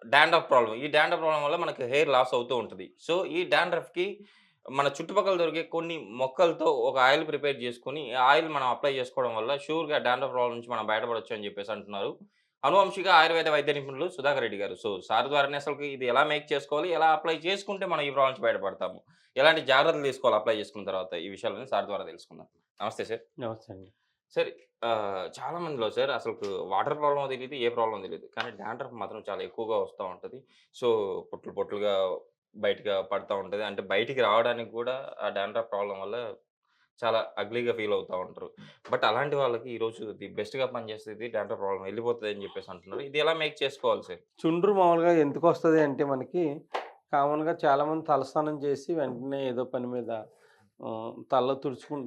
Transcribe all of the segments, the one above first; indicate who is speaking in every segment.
Speaker 1: Dandruff problem. ఈ dandruff problem వల్ల మనకు హెయిర్ లాస్ అవుతూ ఉంటది. సో, ఈ డాండ్రఫ్‌కి మన చుట్టుపక్కల దొరికే కొన్ని మొక్కలతో ఒక ఆయిల్ ప్రిపేర్ చేసుకొని, ఆ ఆయిల్ మనం అప్లై చేసుకోవడం వల్ల షూర్‌గా డాండ్రఫ్ ప్రాబ్లమ్ నుంచి మనం బయటపడొచ్చు అని చెప్పేసి అంటున్నారు. అనువంశిక ఆయుర్వేద వైద్య నిపుణులు సుధాకర్ రెడ్డి గారు. సో, సార్ ద్వారానే అసలకి ఇది ఎలా మేక్ చేసుకోవాలి? ఎలా అప్లై చేసుకుంటే మనం ఈ ప్రాబ్లమ్ నుంచి బయటపడతాము? ఎలాంటి జాగ్రత్తలు తీసుకోవాలి అప్లై చేసుకున్న తర్వాత? ఈ విషయాలన్నీ సార్ ద్వారా తెలుసుకుందాం. నమస్తే సార్.
Speaker 2: నమస్తే అండి.
Speaker 1: సార్ చాలా మందిలో సార్ అసలుకు వాటర్ ప్రాబ్లమో తెలీదు, ఏ ప్రాబ్లమో తెలీదు. కానీ డాండ్రఫ్ మాత్రం చాలా ఎక్కువగా వస్తా ఉంటది. సో, పొట్లు పొట్లుగా బయటగా పడతా ఉంటది. అంటే బయటికి రావడానికి గూడా ఆ డాండ్రఫ్ ప్రాబ్లమ్ వల్ల చాలా అగ్లీగా ఫీల్ అవుతా ఉంటారు. బట్ అలాంటి వాళ్ళకి ఈరోజు ది బెస్ట్‌గా పనిచేసేది డాండ్రఫ్ ప్రాబ్లమ్ ఎళ్ళిపోతదని జెప్పేసి అంటున్నారు. ఇది ఎలా మేక్ చేసుకోవాలి సార్?
Speaker 2: చుండ్రు మామూలుగా ఎందుకొస్తది అంటే మనకి కామన్‌గా చాలామంది తలస్నానం చేసి వెంటనే ఏదో పని మీద తలలో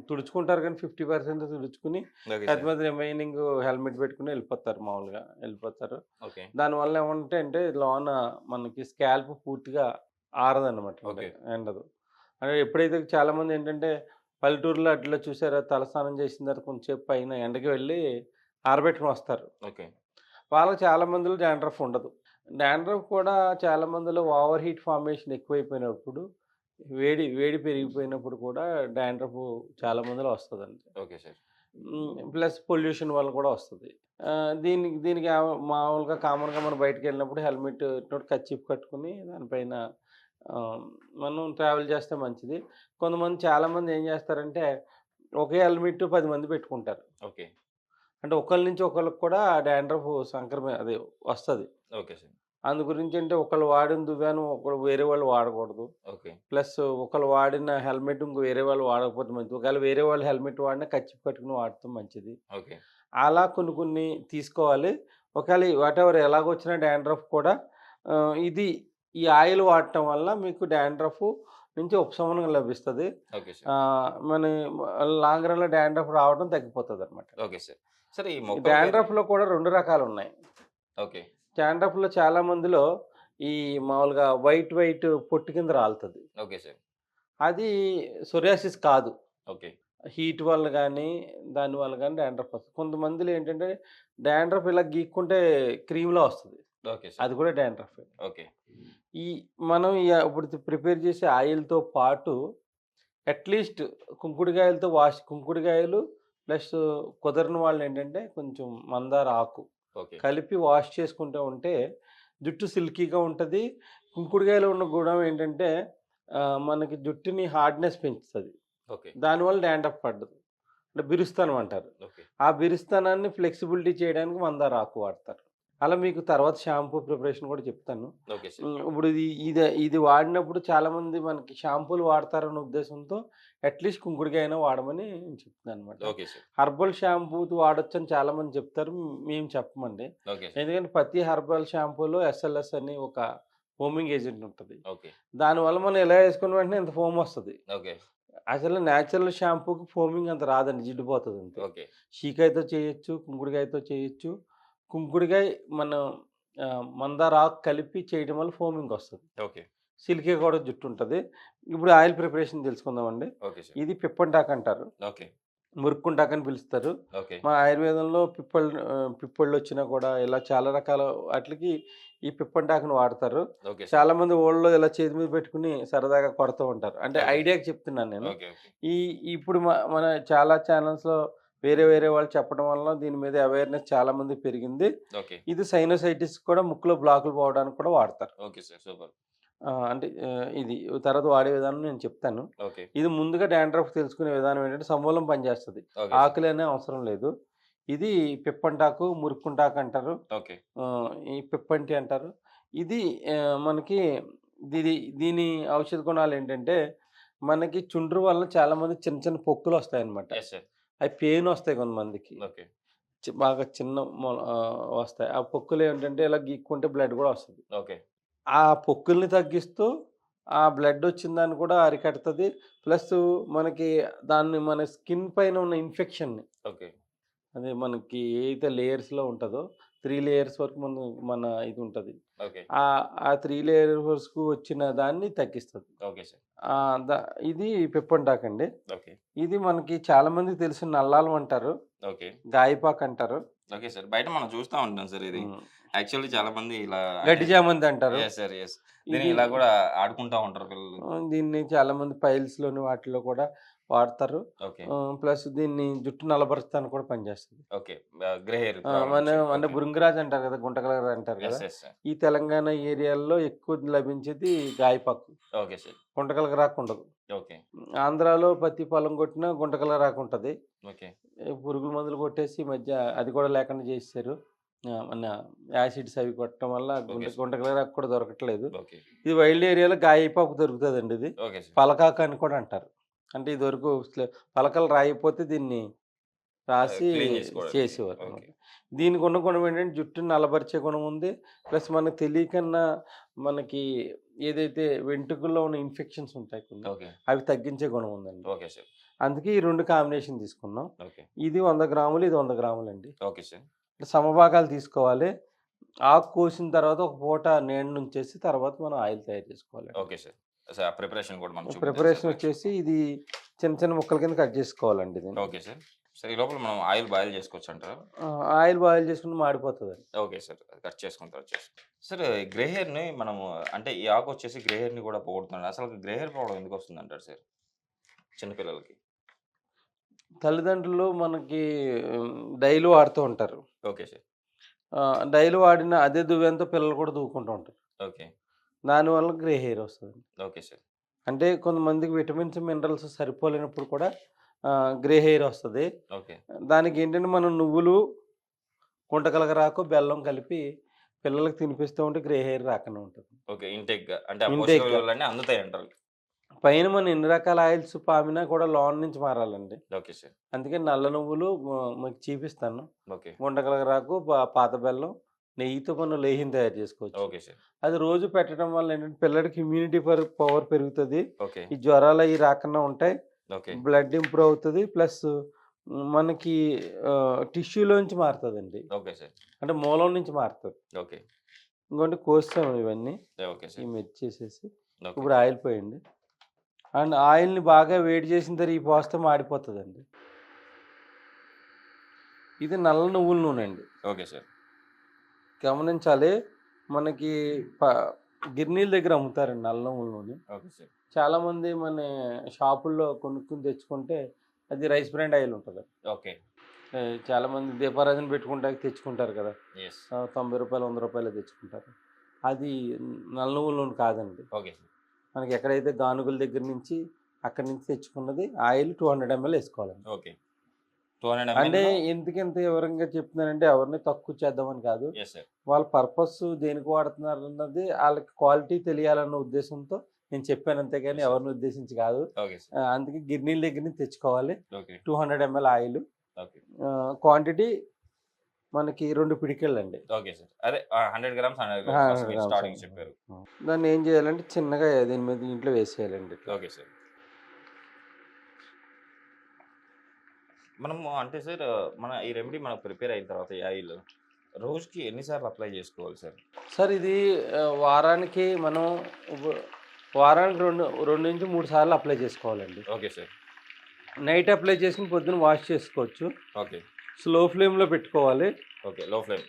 Speaker 2: తుడుచుకుంటారు కానీ 50% తుడుచుకొని
Speaker 1: ఓకే సార్.
Speaker 2: పెద్ద రిమైనింగ్ హెల్మెట్ పెట్టుకొని వెళ్ళిపోతారు మామూలుగా. వెళ్ళిపోతారు.
Speaker 1: ఓకే.
Speaker 2: దానివల్ల ఏమంటే లోన మనకి స్కాల్ప్ పూర్తిగా ఆరదనమాట.
Speaker 1: ఓకే.
Speaker 2: ఎండదు. అంటే ఎప్పుడైతే చాలామంది ఏంటంటే పల్లెటూరులో అట్లా చూసారా తలస్నానం చేసిన తర్వాత కొంచెంసేపు పైన ఎండకి వెళ్ళి ఆరబెట్టుకొని వస్తారు.
Speaker 1: ఓకే.
Speaker 2: వాళ్ళకి చాలా మందిలో డాండ్రఫ్ ఉండదు. డాండ్రఫ్ కూడా చాలా మందిలో ఓవర్ హీట్ ఫార్మేషన్ ఎక్కువైపోయినప్పుడు, వేడి వేడి పెరిగిపోయినప్పుడు కూడా డాండ్రఫ్ చాలా మందిలో వస్తదండి.
Speaker 1: Okay sir.
Speaker 2: ప్లస్ పొల్యూషన్ వల్ల కూడా వస్తది. దీనికి దీనికి మామూలుగా కామన్‌గా మనం బయటికెళ్ళినప్పుడు హెల్మెట్ తోటి కర్చీఫ్ కట్టుకొని దానిపైన ఆహ్, మనం ట్రావెల్ చేస్తే మంచిది. చాలామంది ఏం చేస్తారంటే ఒకే హెల్మెట్ 10 మంది పెట్టుకుంటారు.
Speaker 1: ఓకే.
Speaker 2: అంటే ఒకళ్ళ నుంచి ఒకళ్ళకి కూడా డాండ్రఫ్ అదే వస్తది.
Speaker 1: Okay sir.
Speaker 2: అందు గురించంటే ఒకళ్ళు వాడిన దువ్వాను ఒకళ్ళు వేరే వాళ్ళు వాడకూడదు.
Speaker 1: ఓకే.
Speaker 2: ప్లస్ ఒకళ్ళు వాడిన హెల్మెట్ ఇంక వేరే వాళ్ళు వాడకపోతే మంచిది. ఒకవేళ వేరే వాళ్ళు హెల్మెట్ వాడినా కర్చీఫ్ కట్టుకొని వాడటం మంచిది.
Speaker 1: ఓకే.
Speaker 2: అలా కొన్ని కొన్ని తీసుకోవాలి. ఒకవేళ వాటెవర్ ఎలాగొచ్చినా డాండ్రఫ్ కూడా ఇది ఈ ఆయిల్ వాడటం వల్ల మీకు డాండ్రఫ్ నుంచి ఉపశమనం లభిస్తది.
Speaker 1: Okay sir.
Speaker 2: మన లాంగ్ రన్‌లో డాండ్రఫ్ రావడం తగ్గిపోతదనమాట.
Speaker 1: Okay sir. సార్ ఈ
Speaker 2: ఈ
Speaker 1: మొక్కలు గాని
Speaker 2: డాండ్రఫ్‌లో కూడా 2 రకాలున్నాయి.
Speaker 1: ఓకే.
Speaker 2: డాండ్రఫ్‌లో చాలా మందిలో ఈ మామూలుగా వైట్ పొట్టు కింద రాలుతది.
Speaker 1: Okay sir.
Speaker 2: అది సోరియాసిస్ కాదు.
Speaker 1: ఓకే.
Speaker 2: హీట్ వల్ల గానీ, దానివల్ల గానీ డాండ్రఫ్ వస్తది. కొంతమందిలో ఏంటంటే డాండ్రఫ్ ఇలా గీక్కుంటే క్రీమ్‌లా వస్తది.
Speaker 1: Okay sir.
Speaker 2: అది కూడా డాండ్రఫే.
Speaker 1: ఓకే.
Speaker 2: ఈ మనం ఇప్పుడు ప్రిపేర్ చేసే ఆయిల్‌తో పాటు అట్‌లీస్ట్ కుంకుడుకాయలు ప్లస్ కుదరని వాళ్ళేంటంటే కొంచెం మందార ఆకు
Speaker 1: ఓకే.
Speaker 2: కలిపి వాష్ చేసుకుంటూ ఉంటే జుట్టు సిల్కీగా ఉంటది. కుంకుడుకాయలో ఉన్న గుణం ఏంటంటే మనకి జుట్టుని హార్డ్‌నెస్ పెంచుతది.
Speaker 1: ఓకే.
Speaker 2: దానివల్ల డాండ్రఫ్ పడదు. అంటే బిరుస్తనం అంటారు.
Speaker 1: ఓకే.
Speaker 2: ఆ బిరుస్తనాన్ని ఫ్లెక్సిబిలిటీ చేయడానికి మందార ఆకు వాడతారు. అలా మీకు తర్వాత షాంపూ ప్రిపరేషన్ కూడా చెప్తాను.
Speaker 1: Okay sir.
Speaker 2: ఇప్పుడు ఇది వాడినప్పుడు చాలామంది మనకి షాంపూలు వాడతారన్న ఉద్దేశంతో అట్‌లీస్ట్ కుంకుడుకాయ అయినా వాడమని నేను చెప్తున్నాననమాట.
Speaker 1: Okay sir.
Speaker 2: హెర్బల్ షాంపూ వాడొచ్చని చాలామంది చెప్తారు. మేము చెప్పమండి.
Speaker 1: Okay sir.
Speaker 2: ఎందుకంటే ప్రతి హెర్బల్ షాంపూలో ఎస్ఎల్ఎస్ అని ఒక ఫోమింగ్ ఏజెంట్ ఉంటది.
Speaker 1: ఓకే.
Speaker 2: దానివల్ల మనం ఇలా వేసుకున్న వెంటనే ఇంత ఫోమ్ వస్తది.
Speaker 1: ఓకే.
Speaker 2: అసలు నేచురల్ షాంపూకి ఫోమింగ్ అంత రాదండి. జిడ్డుపోతది అంతే.
Speaker 1: ఓకే.
Speaker 2: షీకాయతో చేయొచ్చు, కుంకుడుకాయతో చేయొచ్చు. కుంకుడుకాయ మనం మందార ఆకు కలిపి చేయడం వల్ల ఫోమింగ్ వస్తది.
Speaker 1: ఓకే.
Speaker 2: సిల్కీగా కూడా జుట్టు ఉంటది. ఇప్పుడు ఆయిల్ ప్రిపరేషన్ తెలుసుకుందామండి.
Speaker 1: Okay sir.
Speaker 2: ఇది పిప్పంటాకు అంటారు.
Speaker 1: ఓకే.
Speaker 2: మురుక్కుంటాకు అని పిలుస్తారు.
Speaker 1: ఓకే.
Speaker 2: మా ఆయుర్వేదంలో పిప్పళ్ళొచ్చినా కూడా ఇలా చాలా రకాల వాటిలకి ఈ పిప్పంటాకుని వాడతారు.
Speaker 1: Okay sir.
Speaker 2: చాలామంది ఓళ్ళో ఇలా చేతి మీద పెట్టుకొని సరదాగా కొడతా ఉంటారు. అంటే
Speaker 1: ఓకే.
Speaker 2: ఐడియాకి చెప్తున్నాను నేను.
Speaker 1: ఓకే. ఓకే.
Speaker 2: ఈ ఇప్పుడు మన చాలా ఛానల్స్‌లో వేరే వేరే వాళ్ళు చెప్పడం వల్ల దీని మీద అవేర్‌నెస్ చాలా మందికి పెరిగింది.
Speaker 1: ఓకే.
Speaker 2: ఇది సైనోసైటిస్ కూడా ముక్కులో బ్లాకులు పోవడానికి కూడా వాడతారు.
Speaker 1: Okay sir. సూపర్.
Speaker 2: అంటే ఇది తర్వాత వాడే విధానం నేను చెప్తాను.
Speaker 1: ఓకే.
Speaker 2: ఇది ముందుగా డాండ్రఫ్ తెలుసుకునే విధానం ఏంటంటే సమూలం పనిచేస్తది.
Speaker 1: Okay sir.
Speaker 2: ఆకులనే అవసరం లేదు. ఇది పిప్పంటాకు, మురుక్కుంటాకు అంటారు.
Speaker 1: ఓకే.
Speaker 2: ఈ పిప్పంటి అంటారు. ఇది మనకి దీని ఔషధ గుణాలేంటంటే, మనకి చుండ్రు వల్ల చాలామందికి చిన్న చిన్న పొక్కులొస్తాయన్నమాట.
Speaker 1: Yes sir.
Speaker 2: అవి పెయినొస్తాయి కొంతమందికి.
Speaker 1: ఓకే.
Speaker 2: బాగా చిన్న వస్తాయి. ఆ పొక్కులేంటంటే ఇలా గీక్కుంటే బ్లడ్ గూడా వస్తది.
Speaker 1: ఓకే.
Speaker 2: ఆ పొక్కుల్ని తగ్గిస్తూ, ఆ బ్లడొచ్చిన దాన్ని కూడా అరికడతది. ప్లస్సు మనకి మన స్కిన్ పైన ఉన్న ఇన్ఫెక్షన్‌ని
Speaker 1: ఓకే.
Speaker 2: అదే మనకి ఏదైతే లేయర్స్‌లో ఉంటదో 3 లేయర్స్ వరకు మన ఇది ఉంటది.
Speaker 1: ఓకే.
Speaker 2: ఆ 3 లేయర్స్‌కు వచ్చిన దాన్ని తగ్గిస్తది.
Speaker 1: Okay sir.
Speaker 2: ఆహ్, ద ఇది పిప్పంటాకండి.
Speaker 1: ఓకే.
Speaker 2: ఇది మనకి చాలా మందికి తెలిసిన నల్లాలం అంటారు.
Speaker 1: ఓకే.
Speaker 2: గాయపాకు అంటారు.
Speaker 1: Okay sir. బయట మనం చూస్తా ఉంటాం సార్ ఇది.
Speaker 2: హ్మ్.
Speaker 1: యాక్చువల్లీ చాలా మంది ఇలా అంటే
Speaker 2: గడ్డి చామంతి అంటారు.
Speaker 1: Yes sir. యెస్. దీన్ని
Speaker 2: ఇది
Speaker 1: ఇలా గూడా ఆడుకుంటా ఉంటారు పిల్లలు.
Speaker 2: దీన్ని చాలామంది పైల్స్‌లోని వాటిలో కూడా వాడతారు.
Speaker 1: ఓకే.
Speaker 2: ప్లస్ దీన్ని జుట్టు నల్లబరుచడానికి కూడా పనిచేస్తది.
Speaker 1: ఓకే. గ్రే హెయిర్
Speaker 2: ఆ!
Speaker 1: ప్రాబ్లమ్స్.
Speaker 2: అంటే
Speaker 1: ఓకే.
Speaker 2: భృంగిరాజ్ అంటారు కదా! గుంటకలర్ అంటారు కదా!
Speaker 1: యెస్. Yes sir.
Speaker 2: ఈ తెలంగాణ ఏరియాల్లో ఎక్కువ లభించేది గాయపాకు.
Speaker 1: Okay sir.
Speaker 2: గుంటకలగరాకు ఉండదు.
Speaker 1: ఓకే.
Speaker 2: ఆంధ్రాలో ప్రతి పొలం కొట్టినా గుంటకలగరాకు ఉంటది.
Speaker 1: ఓకే.
Speaker 2: పురుగుల మందులు కొట్టేసి ఈ మధ్య అది కూడా లేకుండా చేసేసారు. మన యాసిడ్స్ అవి కొట్టడం వల్ల
Speaker 1: ఓకే సార్.
Speaker 2: గుంటకలగరాకు కూడా దొరకట్లేదు.
Speaker 1: ఓకే.
Speaker 2: ఇది వైల్డ్ ఏరియాలో గాయపాకు దొరుకుతదండి ఇది.
Speaker 1: Okay sir.
Speaker 2: పలకాకు అని కూడా అంటారు. అంటే ఇదివరకు పలకలు రాయకపోతే దీన్ని రాసి
Speaker 1: క్లీన్ చేసుకోవడానికి.
Speaker 2: చేసేవారనమాట.
Speaker 1: ఓకే.
Speaker 2: దీనికి ఉన్న గుణం ఏంటంటే జుట్టుని నల్లబరిచే గుణం ఉంది. ప్లస్ మనకు తెలియకన్నా మనకి ఏదైతే వెంట్రుకల్లో ఉన్న ఇన్ఫెక్షన్స్ ఉంటాయి కొన్ని,
Speaker 1: ఓకే.
Speaker 2: అవి తగ్గించే గుణం ఉందండి.
Speaker 1: Okay sir.
Speaker 2: అందుకే ఈ 2 కాంబినేషన్ తీసుకున్నాం.
Speaker 1: ఓకే.
Speaker 2: ఇది 100 గ్రాములు, ఇది 100 గ్రాములండి.
Speaker 1: Okay sir.
Speaker 2: సమభాగాలు తీసుకోవాలి. ఆకు కోసిన తర్వాత ఒక పూట నీడనుంచేసి తర్వాత మనం ఆయిల్ తయారు చేసుకోవాలండి.
Speaker 1: Okay sir. సార్ ఆ ప్రిపరేషన్ కూడా మనం చూపిద్దాం
Speaker 2: ప్రిపరేషన్
Speaker 1: సార్.
Speaker 2: వచ్చేసి ఇది చిన్న చిన్న ముక్కల కింద కట్ చేసుకోవాలండి దీన్ని.
Speaker 1: Okay sir. సార్ ఈ లోపల మనం ఆయిల్ బాయిల్ చేసుకోవచ్చంటారా?
Speaker 2: ఆయిల్ బాయిల్ చేసుకుంటే మాడిపోతదండి.
Speaker 1: Okay sir. అది కట్ చేసుకున్న తర్వాత చేసుకో సార్ గ్రే హెయిర్‌ని మనము అంటే ఈ ఆకు వచ్చేసి గ్రే హెయిర్‌ని కూడా పోగొడుతుంది. అసలు గ్రే హెయిర్ ప్రాబ్లమ్ ఎందుకు వస్తుందంటారు సార్? చిన్న పిల్లలకి.
Speaker 2: తల్లిదండ్రులు మనకి డైలీ వాడుతూ ఉంటారు.
Speaker 1: Okay sir.
Speaker 2: డైలీ వాడిన అదే దువ్వెనతో పిల్లలు కూడా దువ్వుకుంటూ ఉంటారు.
Speaker 1: ఓకే.
Speaker 2: దానివల్ల గ్రే హెయిర్ వస్తదండి.
Speaker 1: Okay sir.
Speaker 2: అంటే కొంతమందికి విటమిన్స్, మినరల్స్ సరిపోలేనప్పుడు కూడా గ్రే హెయిర్ వస్తది.
Speaker 1: ఓకే.
Speaker 2: దానికి ఏంటంటే మనం నువ్వులు, గుంటకలగరాకు, బెల్లం కలిపి పిల్లలకి తినిపిస్తూ ఉంటే గ్రే హెయిర్ రాకుండా ఉంటది.
Speaker 1: ఓకే. ఇంటేక్‌గా అంటే ఆ పోషక
Speaker 2: ఇంటేక్‌గా.
Speaker 1: విలువలన్నీ అందుతాయంటారు.
Speaker 2: పైన మనం ఎన్ని రకాల ఆయిల్స్ పామినా కూడా లోన నుంచి మారాలండి.
Speaker 1: Okay sir.
Speaker 2: అందుకే నల్ల నువ్వులు మీకు చూపిస్తాను.
Speaker 1: ఓకే.
Speaker 2: గుంటకలగరాకు, పాత బెల్లం, నెయ్యితో మనం లేహ్యం తయారు చేసుకోవచ్చు.
Speaker 1: Okay sir.
Speaker 2: అది రోజు పెట్టడం వల్ల ఏంటంటే పిల్లడికి ఇమ్యూనిటీ పవర్ పెరుగుతది.
Speaker 1: ఓకే.
Speaker 2: ఈ జ్వరాలు అయి రాకుండా ఉంటాయి.
Speaker 1: ఓకే.
Speaker 2: బ్లడ్ ఇంప్రూవ్ అవుతది. ప్లస్ మనకి టిష్యూలోంచి మారుతదండి.
Speaker 1: Okay sir.
Speaker 2: అంటే మూలం నుంచి మారుతది.
Speaker 1: ఓకే.
Speaker 2: ఇంకోటి కోస్తాం ఇవన్నీ.
Speaker 1: ఓకే
Speaker 2: ఈ
Speaker 1: సార్.
Speaker 2: మెర్చేసేసి
Speaker 1: ఓకే.
Speaker 2: ఇప్పుడు ఆయిల్ పోయండి. అండ్ ఆయిల్‌ని బాగా వేడి చేసిన తర్వాత ఈ పోస్తే మాడిపోతదండి. ఇది నల్ల నువ్వుల నూనె అండి.
Speaker 1: Okay sir.
Speaker 2: గమనించాలి. మనకి గిర్నీల దగ్గర అమ్ముతారండి నల్ల నువ్వుల నూనె.
Speaker 1: Okay sir.
Speaker 2: చాలామంది మన షాపుల్లో కొనుక్కొని తెచ్చుకుంటే అది రైస్ బ్రాండ్ ఆయిల్ ఉంటది.
Speaker 1: ఓకే.
Speaker 2: చాలామంది దీపారాధన పెట్టుకుంటానికి తెచ్చుకుంటారు కదా!
Speaker 1: యెస్.
Speaker 2: రూ. 90, రూ. 100 తెచ్చుకుంటారు. అది నల్ల నువ్వుల నూనె కాదండి.
Speaker 1: Okay sir.
Speaker 2: మనకి ఎక్కడైతే గానుగుల దగ్గర నుంచి అక్కడి నుంచి తెచ్చుకున్నది ఆయిల్ 200 ml వేసుకోవాలండి.
Speaker 1: ఓకే. 200
Speaker 2: అంటే
Speaker 1: ml.
Speaker 2: ఎందుకింత వివరంగా చెప్తున్నానంటే ఎవరిని తక్కువ చేద్దామని కాదు.
Speaker 1: Yes sir.
Speaker 2: వాళ్ళ పర్పస్ దేనికి వాడుతున్నారన్నది ఆళ్ళకి క్వాలిటీ తెలియాలన్న ఉద్దేశంతో నేను చెప్పాను అంతేగాని
Speaker 1: Yes, sir.
Speaker 2: ఎవరిని ఉద్దేశించి కాదు.
Speaker 1: Okay sir.
Speaker 2: అందుకే గిర్నీల దగ్గర నుంచి తెచ్చుకోవాలి.
Speaker 1: Okay.
Speaker 2: 200 ml oil.
Speaker 1: Okay.
Speaker 2: Quantity మనకి 2 పిడికెళ్ళండి.
Speaker 1: Okay sir. అదే 100 గ్రామ్స్ 100
Speaker 2: 100
Speaker 1: గ్రామ్స్ ఫస్ట్ మీరు
Speaker 2: గ్రామ్స్
Speaker 1: స్టార్టింగ్
Speaker 2: అండి.
Speaker 1: చెప్పారు.
Speaker 2: దాన్ని ఏం చేయాలంటే చిన్నగా దీని మీద దీంట్లో వేసేయాలండి ఇట్లా.
Speaker 1: Okay sir. మనము అంటే సార్ మన ఈ రెమెడీ మనకు ప్రిపేర్ అయిన తర్వాత ఈ ఆయిల్ రోజుకి ఎన్ని సార్లు అప్లై చేసుకోవాలి సార్?
Speaker 2: సార్ ఇది వారానికి మనం వారానికి 2 నుంచి 3 సార్లు అప్లై చేసుకోవాలండి.
Speaker 1: Okay sir.
Speaker 2: నైట్ అప్లై చేసుకుని పొద్దున వాష్ చేసుకోవచ్చు.
Speaker 1: ఓకే.
Speaker 2: స్లో ఫ్లేమ్‌లో పెట్టుకోవాలి.
Speaker 1: ఓకే. లో ఫ్లేమ్.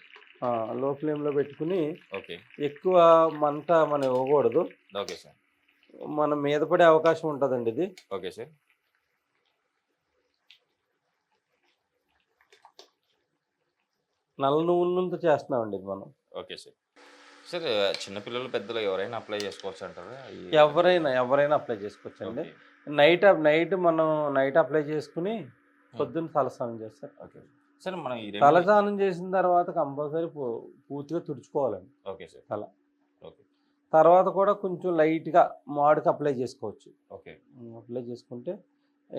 Speaker 2: లో ఫ్లేమ్‌లో పెట్టుకుని
Speaker 1: ఓకే.
Speaker 2: ఎక్కువ మంట మనం ఇవ్వకూడదు.
Speaker 1: Okay sir.
Speaker 2: మన మీద పడే అవకాశం ఉంటదండి ఇది.
Speaker 1: Okay sir.
Speaker 2: నల్ల నువ్వుల నూనెతో చేస్తున్నామండి ఇది మనం.
Speaker 1: Okay sir. సార్ చిన్న పిల్లలు, పెద్దలు ఎవరైనా అప్లై చేసుకోవచ్చు అంటారా?
Speaker 2: ఎవరైనా అప్లై చేసుకోవచ్చండి.
Speaker 1: ఓకే.
Speaker 2: నైట్ మనం అప్లై చేసుకుని పొద్దున్న తలస్నానం చేస్తారు.
Speaker 1: ఓకే. సార్ మనం ఈ రెమెడీ
Speaker 2: తలస్నానం చేసిన తర్వాత కంపల్సరీ పూర్తిగా తుడుచుకోవాలండి
Speaker 1: ఓకే సార్.
Speaker 2: తల.
Speaker 1: ఓకే.
Speaker 2: తర్వాత కూడా కొంచెం లైట్‌గా మాడుకి అప్లై చేసుకోవచ్చు.
Speaker 1: ఓకే.
Speaker 2: అప్లై చేసుకుంటే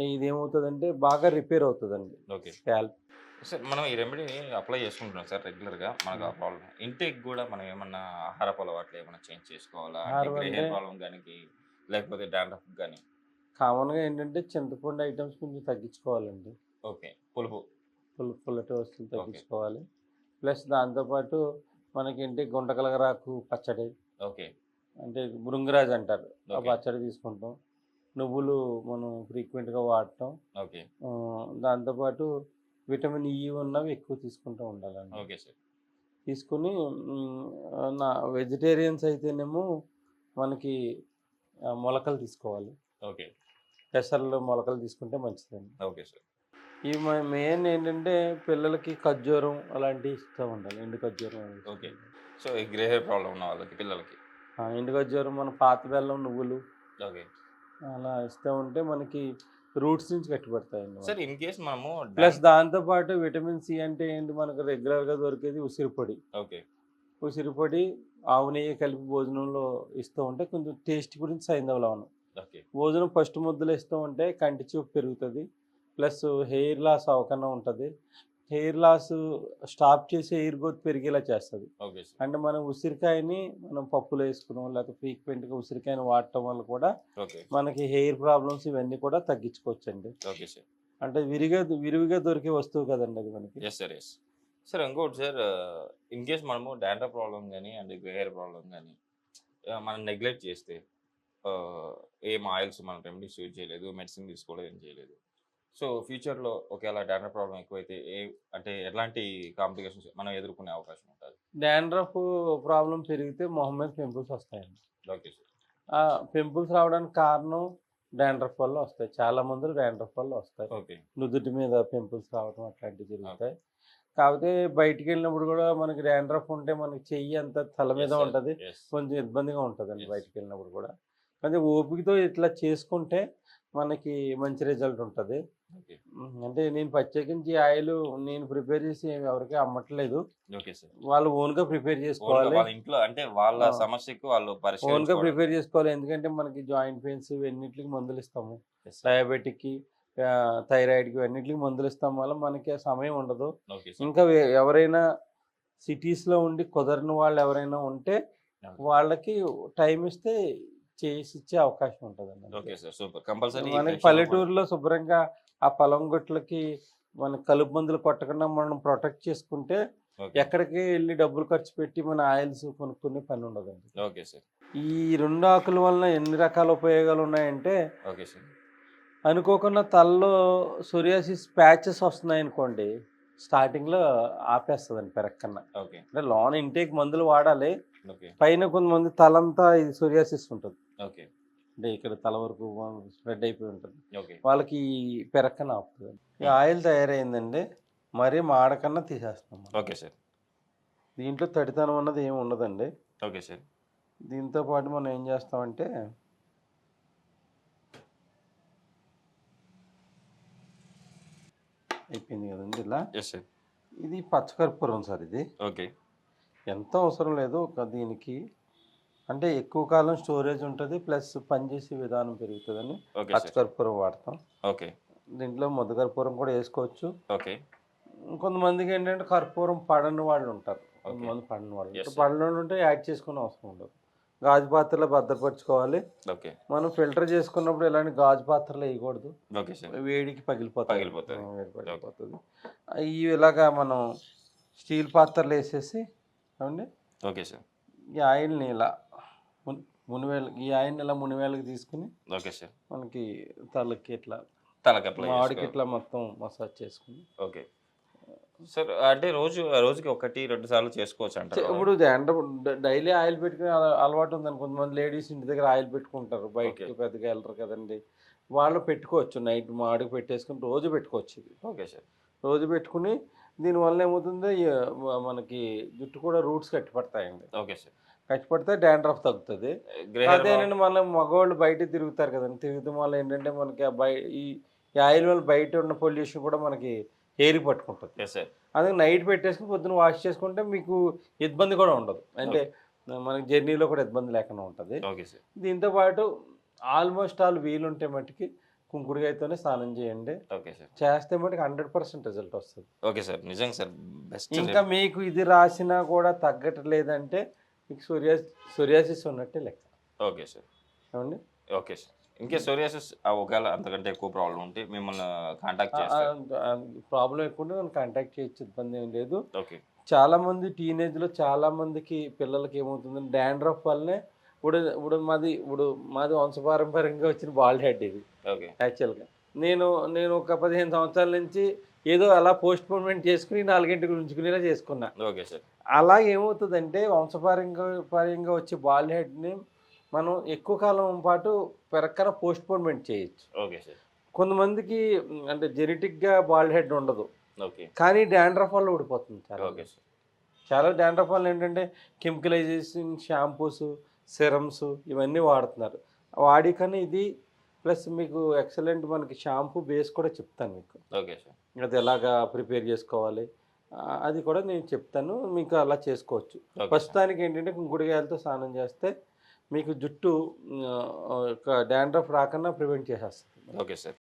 Speaker 2: ఇదేమవుతదంటే బాగా రిపేర్ అవుతదండి
Speaker 1: ఓకే.
Speaker 2: స్కాల్ప్.
Speaker 1: సార్ మనం ఈ రెమెడీని అప్లై చేసుకుంటున్నాం సార్ రెగ్యులర్‌గా. మనకు ఆ ప్రాబ్లమ్ ఇంటేక్ కూడా మనం ఏమన్నా ఆహారపు అలవాట్లు ఏమన్నా చేంజ్ చేసుకోవాలా? అంటే
Speaker 2: ఆహారం
Speaker 1: గ్రే
Speaker 2: అంటే
Speaker 1: హెయిర్ ప్రాబ్లమ్ గానికి లేకపోతే డాండ్రఫ్ గాని?
Speaker 2: కామన్‌గా ఏంటంటే చింతపండు ఐటెమ్స్ కొంచెం తగ్గించుకోవాలండి.
Speaker 1: ఓకే. పులుపు.
Speaker 2: పుల్లటి వస్తువులు తగ్గించుకోవాలి. ప్లస్ దాంతోపాటు మనకేంటి గుంటకలగరాకు పచ్చడి,
Speaker 1: ఓకే.
Speaker 2: అంటే భృంగిరాజ్ అంటారు. ఆ
Speaker 1: ఓకే.
Speaker 2: పచ్చడి తీసుకుంటాం. నువ్వులు మనం ఫ్రీక్వెంట్‌గా వాడటం.
Speaker 1: ఓకే.
Speaker 2: దాంతోపాటు విటమిన్ ఈ ఉన్నవి ఎక్కువ తీసుకుంటూ ఉండాలండి.
Speaker 1: Okay sir.
Speaker 2: తీసుకుని నా వెజిటేరియన్స్ అయితేనేమో మనకి మొలకలు తీసుకోవాలి.
Speaker 1: ఓకే.
Speaker 2: పెసర్లు మొలకలు తీసుకుంటే మంచిదండి.
Speaker 1: Okay sir.
Speaker 2: ఈ మెయిన్ ఏంటంటే పిల్లలకి ఖర్జూరం అలాంటివి ఇస్తూ ఉండాలి. ఎండు ఖర్జూరం అవి ఇస్తూ
Speaker 1: ఓకే.
Speaker 2: ఉండాలి.
Speaker 1: సో ఈ గ్రే హెయిర్ ప్రాబ్లం ఉన్న వాళ్ళకి పిల్లలకి.
Speaker 2: ఎండు ఖర్జూరం మన పాత బెల్లం నువ్వులు
Speaker 1: ఓకే.
Speaker 2: అలా ఇస్తూ ఉంటే మనకి రూట్స్ నుంచి కట్టుబడతాయండి.
Speaker 1: సార్ ఇన్ కేస్ మనము
Speaker 2: ప్లస్ దాంతోపాటు విటమిన్ సి అంటే ఏంటి, మనకు రెగ్యులర్గా దొరికేది ఉసిరిపొడి.
Speaker 1: ఓకే.
Speaker 2: ఉసిరిపొడి ఆవు నెయ్యి కలిపి భోజనంలో ఇస్తూ ఉంటే కొంచెం టేస్ట్ గురించి సైంధవలవనం.
Speaker 1: ఓకే.
Speaker 2: భోజనం ఫస్ట్ ముద్దలు ఇస్తూ ఉంటే కంటి చూపు పెరుగుతుంది. ప్లస్ హెయిర్ లాస్ అవ్వకుండా ఉంటుంది. హెయిర్ లాస్ స్టాప్ చేసి హెయిర్ గ్రోత్ పెరిగేలా చేస్తుంది.
Speaker 1: Okay sir.
Speaker 2: అంటే మనం ఉసిరికాయని మనం పప్పులో వేసుకున్నాం, లేకపోతే ఫ్రీక్వెంట్గా ఉసిరికాయని వాడటం వల్ల కూడా
Speaker 1: ఓకే.
Speaker 2: మనకి హెయిర్ ప్రాబ్లమ్స్ ఇవన్నీ కూడా తగ్గించుకోవచ్చండి.
Speaker 1: Okay sir.
Speaker 2: అంటే విరివిగా దొరికే వస్తువు కదండి అది మనకి.
Speaker 1: Yes sir. Yes sir. ఇంకోటి సార్, ఇన్ కేస్ మనము డాండ్రఫ్ ప్రాబ్లం కానీ అండ్ గ్రే హెయిర్ ప్రాబ్లం కానీ మనం నెగ్లెక్ట్ చేస్తే, ఏం ఆయిల్స్ మనం రెమెడీస్ యూజ్ చేయలేదు, మెడిసిన్ తీసుకోలేదు, ఏం చేయలేదు. సో ఫ్యూచర్లో ఒకవేళ డాండ్రఫ్ ప్రాబ్లం ఎక్కువైతే అంటే ఎలాంటి కాంప్లికేషన్స్ మనం ఎదుర్కొనే అవకాశం ఉంటుంది?
Speaker 2: డాండ్రఫ్ ప్రాబ్లం పెరిగితే మొహం మీద పింపుల్స్ వస్తాయండి.
Speaker 1: Okay sir.
Speaker 2: ఆ పింపుల్స్ రావడానికి కారణం డాండ్రఫ్ వల్ల వస్తాయి. చాలా మంది డాండ్రఫ్ వల్ల వస్తాయి.
Speaker 1: ఓకే.
Speaker 2: నుదుటి మీద పింపుల్స్ రావడం అట్లాంటివి జరుగుతాయి. కాకపోతే బయటికి వెళ్ళినప్పుడు కూడా మనకి డాండ్రఫ్ ఉంటే మనకి చెయ్యి అంతా తల మీద ఉంటుంది, కొంచెం ఇబ్బందిగా ఉంటుందండి బయటికి వెళ్ళినప్పుడు కూడా. కానీ ఓపికతో ఇట్లా చేసుకుంటే మనకి మంచి రిజల్ట్ ఉంటుంది.
Speaker 1: ఓకే.
Speaker 2: అంటే నేను ప్రత్యేకించి ఆయిల్ నేను ప్రిపేర్ చేసి ఎవరికి అమ్మట్లేదు.
Speaker 1: Okay sir.
Speaker 2: వాళ్ళు ఓన్గా ప్రిపేర్ చేసుకోవాలి.
Speaker 1: వాళ్ళ ఇంట్లో అంటే వాళ్ళ సమస్యకు వాళ్ళు
Speaker 2: ఓన్గా ప్రిపేర్ చేసుకోవాలి. ఎందుకంటే మనకి జాయింట్ పెయిన్స్ ఇవన్నిటికి మందులు ఇస్తాము. డయాబెటిక్కి, థైరాయిడ్కి అన్నిటికి మందులు ఇస్తాం వల్ల మనకి ఆ సమయం ఉండదు. ఇంకా ఎవరైనా సిటీస్లో ఉండి కుదరని వాళ్ళు ఎవరైనా ఉంటే వాళ్ళకి టైం ఇస్తే చేసి ఇచ్చే అవకాశం ఉంటుందండి.
Speaker 1: Okay sir. సూపర్. కంపల్సరీ
Speaker 2: మనకి పల్లెటూరులో శుభ్రంగా ఆ పొలం గొట్లకి మన కలుపు మందులు కొట్టకుండా మనం ప్రొటెక్ట్ చేసుకుంటే ఎక్కడికి వెళ్ళి డబ్బులు ఖర్చు పెట్టి మన ఆయిల్స్ కొనుక్కునే పని ఉండదండి.
Speaker 1: Okay sir.
Speaker 2: ఈ 2 ఆకుల వలన ఎన్ని రకాల ఉపయోగాలు ఉన్నాయంటే,
Speaker 1: ఓకే సార్,
Speaker 2: అనుకోకుండా తలలో సోరియాసిస్ ప్యాచెస్ వస్తున్నాయి అనుకోండి, స్టార్టింగ్లో ఆపేస్తుందండి పెరక్కన్నా.
Speaker 1: ఓకే.
Speaker 2: అంటే లోన ఇంటేక్ మందులు వాడాలి.
Speaker 1: ఓకే.
Speaker 2: పైన కొంతమంది తలంతా ఇది సోరియాసిస్ ఉంటుంది.
Speaker 1: ఓకే.
Speaker 2: అంటే ఇక్కడ తల వరకు స్ప్రెడ్ అయిపోయి ఉంటుంది.
Speaker 1: ఓకే.
Speaker 2: వాళ్ళకి పెరక్కన ఆపుతుంది. ఈ ఆయిల్ తయారైందండి, మరీ మాడకన్నా తీసేస్తాం.
Speaker 1: Okay sir.
Speaker 2: దీంట్లో తడితనం అన్నది ఏమి ఉండదండి.
Speaker 1: Okay sir.
Speaker 2: దీంతో పాటు మనం ఏం చేస్తామంటే, అయిపోయింది కదండి ఇలా.
Speaker 1: Yes sir.
Speaker 2: ఇది పచ్చకర్పూరం సార్. ఇది
Speaker 1: ఓకే.
Speaker 2: ఎంత అవసరం లేదు దీనికి. అంటే ఎక్కువ కాలం స్టోరేజ్ ఉంటుంది, ప్లస్ పనిచేసే విధానం పెరుగుతుందని పచ్చకర్పూరం వాడతాం.
Speaker 1: ఓకే.
Speaker 2: దీంట్లో ముద్దకర్పూరం కూడా వేసుకోవచ్చు.
Speaker 1: ఓకే.
Speaker 2: కొంతమందికి ఏంటంటే కర్పూరం పడని వాళ్ళు ఉంటారు. కొంతమంది పడని వాళ్ళు పడని ఉంటే యాడ్ చేసుకునే అవసరం ఉండదు. గాజు పాత్రలో భద్రపరచుకోవాలి.
Speaker 1: ఓకే.
Speaker 2: మనం ఫిల్టర్ చేసుకున్నప్పుడు ఇలాంటి గాజు పాత్రలో వేయకూడదు.
Speaker 1: Okay sir.
Speaker 2: వేడికి పగిలిపోతుంది. ఇవి ఇలాగా మనం స్టీల్ పాత్రలు వేసేసి అవండి.
Speaker 1: Okay sir.
Speaker 2: ఈ ఆయిల్ని ఇలా మునివేళ్ళకి తీసుకుని,
Speaker 1: ఓకే సార్,
Speaker 2: మనకి తలకి ఇట్లా ఆడికి ఇట్లా మొత్తం మసాజ్ చేసుకుని.
Speaker 1: Okay sir. అంటే రోజుకి 1-2 సార్లు చేసుకోవచ్చు అంట.
Speaker 2: ఇప్పుడు డైలీ ఆయిల్ పెట్టుకుని అలవాటు ఉందని కొంతమంది లేడీస్ ఇంటి దగ్గర ఆయిల్ పెట్టుకుంటారు, బయటకి పెద్దగా వెళ్ళరు కదండి. వాళ్ళు పెట్టుకోవచ్చు, నైట్ మాడికి పెట్టేసుకుని రోజు పెట్టుకోవచ్చు.
Speaker 1: Okay sir.
Speaker 2: రోజు పెట్టుకుని దీనివల్ల ఏమవుతుంది, మనకి జుట్టు కూడా రూట్స్ కట్టిపడతాయండి.
Speaker 1: Okay sir.
Speaker 2: కట్టిపడితే డాండ్రఫ్ తగ్గుతుంది. అదేనండి మళ్ళీ మగవాళ్ళు బయట తిరుగుతారు కదండి, తిరుగుతాం వల్ల ఏంటంటే మనకి ఈ ఆయిల్ వల్ల బయట ఉన్న పొల్యూషన్ కూడా మనకి హెయిర్ పట్టుకుంటుంది. అదే నైట్ పెట్టేసుకుని పొద్దున్న వాష్ చేసుకుంటే మీకు ఇబ్బంది కూడా ఉండదు. అంటే మనకి జర్నీలో కూడా ఇబ్బంది లేకుండా ఉంటుంది. దీంతో పాటు ఆల్మోస్ట్ ఆల్ వీలుంటే మట్టుకి కుంకుడుకాయతోనే స్నానం చేయండి.
Speaker 1: Okay sir.
Speaker 2: చేస్తే మటుకు 100% రిజల్ట్ వస్తుంది.
Speaker 1: Okay sir. నిజంగా సార్ బెస్ట్.
Speaker 2: ఇంకా మీకు ఇది రాసినా కూడా తగ్గట్లేదంటే మీకు సోరియాసిస్ ఉన్నట్టే లెక్క.
Speaker 1: Okay sir.
Speaker 2: ఏమండి?
Speaker 1: Okay sir. ఇంకే సోరియాసిస్ ఒకవేళ అంతకంటే ఎక్కువ ప్రాబ్లం ఉంటే మిమ్మల్ని కాంటాక్ట్ చేస్తారు.
Speaker 2: ప్రాబ్లం ఎక్కువ ఉంటే మనం కాంటాక్ట్ చేయొచ్చు, ఇబ్బంది ఏం లేదు.
Speaker 1: ఓకే.
Speaker 2: చాలామంది టీనేజ్లో చాలామందికి పిల్లలకి ఏమవుతుందంటే డాండ్రఫ్ వల్లనే ఇప్పుడు మాది వంశపారంపర్యంగా వచ్చిన బాల్డ్ హెడ్ ఇది.
Speaker 1: ఓకే.
Speaker 2: యాక్చువల్గా నేను ఒక 15 సంవత్సరాల నుంచి ఏదో అలా పోస్ట్‌పోన్‌మెంట్ చేసుకొని 4కి ఉంచుకునేలా చేసుకున్నా.
Speaker 1: Okay sir.
Speaker 2: అలా ఏమవుతదంటే పారంగా వచ్చే బాల్డ్ హెడ్‌ని మనం ఎక్కువ కాలం పాటు పెరక్కన పోస్ట్‌పోన్‌మెంట్ చేయొచ్చు.
Speaker 1: Okay sir.
Speaker 2: కొంతమందికి అంటే జెనెటిక్‌గా బాల్డ్ హెడ్ ఉండదు.
Speaker 1: ఓకే.
Speaker 2: కానీ డాండ్రఫ్ వల్ల ఊడిపోతుంది చాలా.
Speaker 1: Okay sir.
Speaker 2: చాలా డాండ్రఫ్ వల్ల ఏంటంటే కెమికలైజేషన్ షాంపూస్, సిరమ్స్ ఇవన్నీ వాడుతున్నారు. వాడి కానీ ఇది ప్లస్ మీకు ఎక్సలెంట్ మనకి షాంపూ బేస్ కూడా చెప్తాను మీకు.
Speaker 1: Okay sir.
Speaker 2: అది ఎలాగా ప్రిపేర్ చేసుకోవాలి అది కూడా నేను చెప్తాను. మీకు అలా చేసుకోవచ్చు.
Speaker 1: Okay sir.
Speaker 2: ప్రస్తుతానికి ఏంటంటే కుంకుడుకాయలతో స్నానం చేస్తే మీకు జుట్టు డాండ్రఫ్ రాకుండా ప్రివెంట్ చేసేస్తుంది.
Speaker 1: Okay sir.